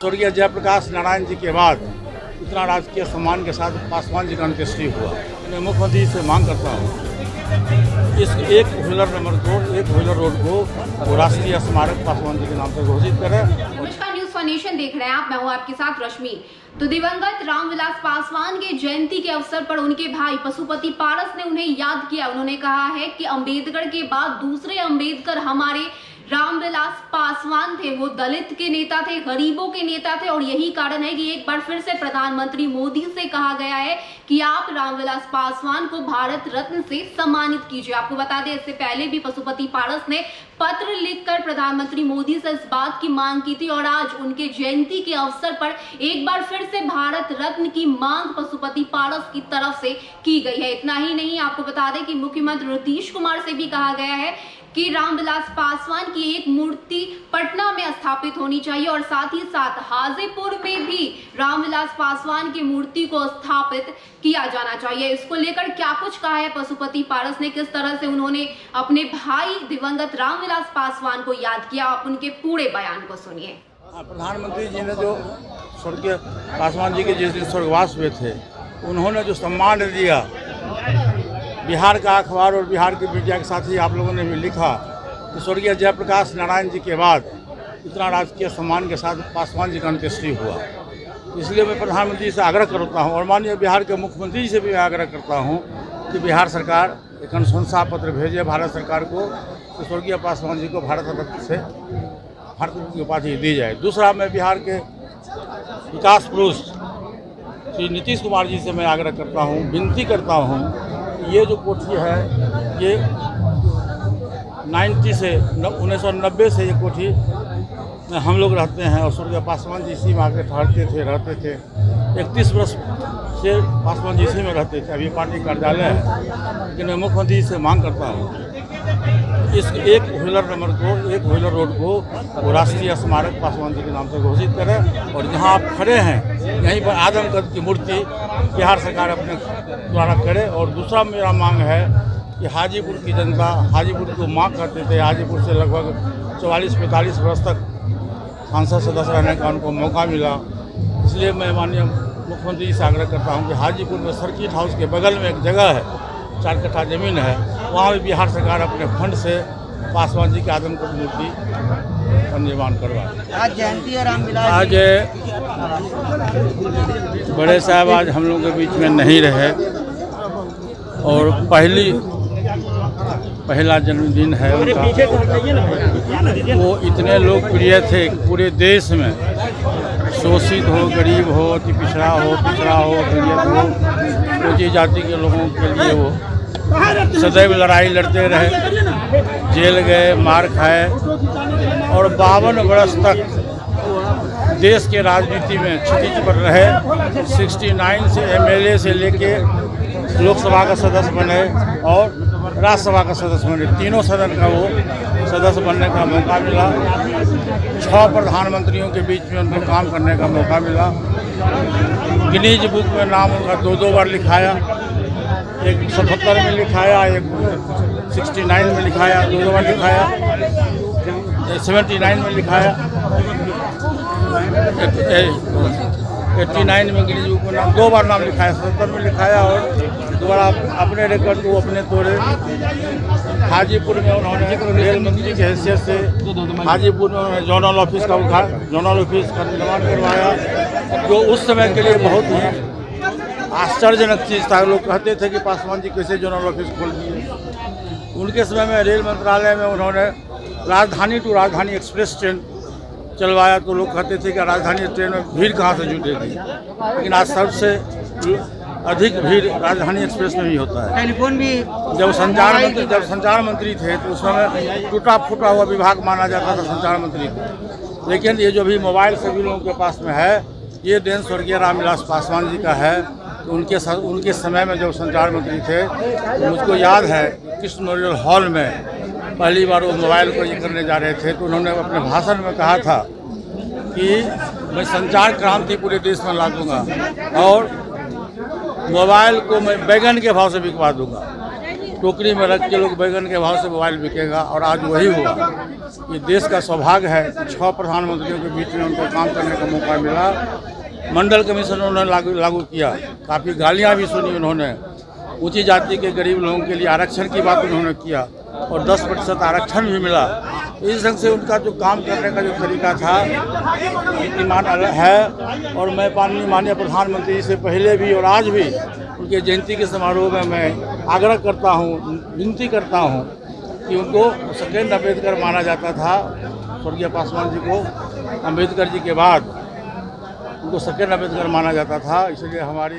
स्वर्गीय जयप्रकाश नारायण जी के बाद इतना राजकीय सम्मान के साथ पासवान जी का अंत्येष्टि हुआ। मैं मुख्यमंत्री से मांग करता हूँ इस एक व्हीलर नंबर 2 एक व्हीलर रोड को वो राष्ट्रीय स्मारक पासवान जी के नाम से घोषित करें। न्यूज़ फॉर नेशन देख रहे हैं आप, मैं हूँ आपके साथ रश्मि। तो दिवंगत रामविलास पासवान के जयंती के अवसर पर उनके भाई पशुपति पारस ने उन्हें याद किया। उन्होंने कहा है कि अंबेडकर के बाद दूसरे अंबेडकर हमारे रामविलास पासवान थे। वो दलित के नेता थे, गरीबों के नेता थे और यही कारण है कि एक बार फिर से प्रधानमंत्री मोदी से कहा गया है कि आप रामविलास पासवान को भारत रत्न से सम्मानित कीजिए। आपको बता दें, इससे पहले भी पशुपति पारस ने पत्र लिखकर प्रधानमंत्री मोदी से इस बात की मांग की थी और आज उनके जयंती के अवसर पर एक बार फिर से भारत रत्न की मांग पशुपति पारस की तरफ से की गई है। इतना ही नहीं, आपको बता दें कि मुख्यमंत्री नीतीश कुमार से भी कहा गया है कि रामविलास पासवान की एक मूर्ति पटना में स्थापित होनी चाहिए और साथ ही साथ हाजीपुर में भी रामविलास पासवान की मूर्ति को स्थापित किया जाना चाहिए। इसको लेकर क्या कुछ कहा है पशुपति पारस ने, किस तरह से उन्होंने अपने भाई दिवंगत रामविलास पासवान को याद किया, आप उनके पूरे बयान को सुनिए। प्रधानमंत्री जी ने जो स्वर्गीय पासवान जी के जिस दिन स्वर्गवास हुए थे, उन्होंने जो सम्मान दिया, बिहार का अखबार और बिहार के मीडिया के साथ ही आप लोगों ने भी लिखा कि स्वर्गीय जयप्रकाश नारायण जी के बाद इतना राजकीय सम्मान के साथ पासवान जी का अंत्येष्टि हुआ। इसलिए मैं प्रधानमंत्री से आग्रह करता हूं और माननीय बिहार के मुख्यमंत्री जी से भी आग्रह करता हूं कि बिहार सरकार एक अनुशंसा पत्र भेजे भारत सरकार को कि स्वर्गीय पासवान जी को भारत रत्न से भारत रत्न की उपाधि दी जाए। दूसरा, मैं बिहार के विकास पुरुष श्री नीतीश कुमार जी से मैं आग्रह करता हूँ, विनती करता हूँ, ये जो कोठी है ये 1990 से ये कोठी में हम लोग रहते हैं और स्वर्गीय पासवान जी इसी में आके रहते थे। 31 वर्ष से पासवान जी इसी में रहते थे। अभी पार्टी कार्यालय है, लेकिन मैं मुख्यमंत्री से मांग करता हूँ इस एक व्हीलर नंबर को एक व्हीलर रोड को वो राष्ट्रीय स्मारक पासवान जी के नाम से घोषित करें और जहाँ आप खड़े हैं यहीं पर आदमकद की मूर्ति बिहार सरकार अपने द्वारा करे। और दूसरा मेरा मांग है कि हाजीपुर की जनता, हाजीपुर को माँ कहते थे, हाजीपुर से लगभग 44-45 वर्ष तक सांसद सदस्य रहने का उनको मौका मिला। इसलिए मैं माननीय मुख्यमंत्री से आग्रह करता हूँ कि हाजीपुर में सर्किट हाउस के बगल में एक जगह है, 4 कट्ठा ज़मीन है, वहाँ भी बिहार सरकार अपने फंड से पासवान जी की आदमकद मूर्ति का निर्माण करवाए। आज जयंती है रामविलास। आज बड़े साहब आज हम लोगों के बीच में नहीं रहे और पहला जन्मदिन है उनका। वो इतने लोकप्रिय थे पूरे देश में, शोषित हो, गरीब हो, अति पिछड़ा हो, दलित हो, ऊंची जाति के लोगों के लिए वो सदैव लड़ाई लड़ते रहे, जेल गए, मार खाए और 52 वर्ष तक देश के राजनीति में क्षितिज पर रहे। 69 से एमएलए से लेके लोकसभा का सदस्य बने और राज्यसभा का सदस्य बने, तीनों सदन का वो सदस्य बनने का मौका मिला। 6 प्रधानमंत्रियों के बीच में उनको काम करने का मौका मिला। गिनीज बुक में नाम उनका 2 बार लिखाया, एक 77 में लिखाया, एक 69 में लिखाया, 2 बार लिखाया, 79 में लिखाया, 89 में गिनीज बुक में नाम 2 बार नाम लिखाया, 77 में लिखाया और दोबारा अपने रिकॉर्ड को अपने तोड़े। हाजीपुर में उन्होंने रेल मंत्री की हैसियत से हाजीपुर में उन्होंने जोनल ऑफिस का निर्माण करवाया, जो उस समय के लिए बहुत ही आश्चर्यजनक चीज़ था। लोग कहते थे कि पासवान जी कैसे जोनल ऑफिस खोल दिए। उनके समय में रेल मंत्रालय में उन्होंने राजधानी टू राजधानी एक्सप्रेस ट्रेन चलवाया, तो लोग कहते थे कि राजधानी ट्रेन में भीड़ कहाँ से जुटेगी, लेकिन आज सबसे अधिक भीड़ राजधानी एक्सप्रेस में भी होता है। टेलीफोन भी जब संचार मंत्री थे तो उस समय टूटा फूटा हुआ विभाग माना जाता था संचार मंत्री को, लेकिन ये जो भी मोबाइल सभी लोगों के पास में है, ये देन स्वर्गीय रामविलास पासवान जी का है। तो उनके समय में जब संचार मंत्री थे तो मुझको याद है कृष्ण मेमोरियल हॉल में पहली बार वो मोबाइल को ये करने जा रहे थे, तो उन्होंने अपने भाषण में कहा था कि मैं संचार क्रांति पूरे देश में ला दूंगा और मोबाइल को मैं बैगन के भाव से बिकवा दूंगा। टोकरी में रख के लोग बैगन के भाव से मोबाइल बिकेगा, और आज वही हुआ। ये देश का सौभाग्य है। 6 प्रधानमंत्रियों के बीच में उनको काम करने का मौका मिला। मंडल कमीशन उन्होंने लागू किया। काफ़ी गालियाँ भी सुनी उन्होंने। ऊंची जाति के गरीब लोगों के लिए आरक्षण की बात उन्होंने किया और 10% आरक्षण भी मिला। इस ढंग से उनका जो काम करने का जो तरीका था कीर्तिमान है। और मैं माननीय प्रधानमंत्री से पहले भी और आज भी उनके जयंती के समारोह में मैं आग्रह करता हूँ, विनती करता हूँ कि उनको सेकेंड अम्बेडकर माना जाता था। स्वर्गीय पासवान जी को अम्बेडकर जी के बाद उनको सेकेंड अम्बेडकर माना जाता था। इसलिए हमारी